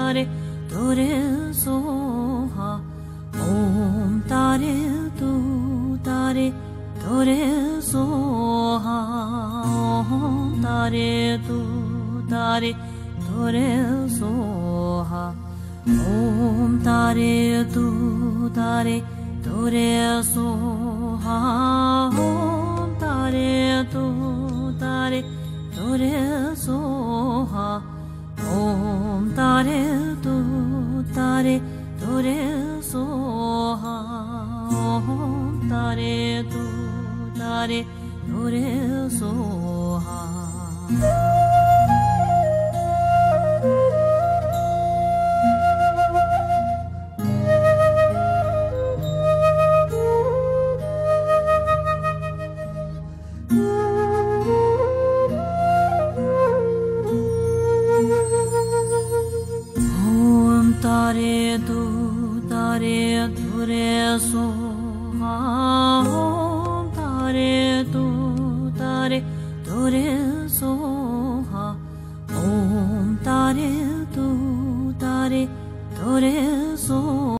तारे तुरे सोहा ओम तारे तू तारे तुरे सोहा ओम तारे तू तारे तुरे सोहा ओम तारे तू तारे तुरे सोहा ओम तारे तू तारे तुरे सोहा ओम तारे तू तारे तुरे सोहा ओम तारे तू तारे तुरे सोहा तारे तू तारे तुरे सोहा ओम तारे तू तारे तुरे सोहा ओम तारे तू तारे तुरे सोहा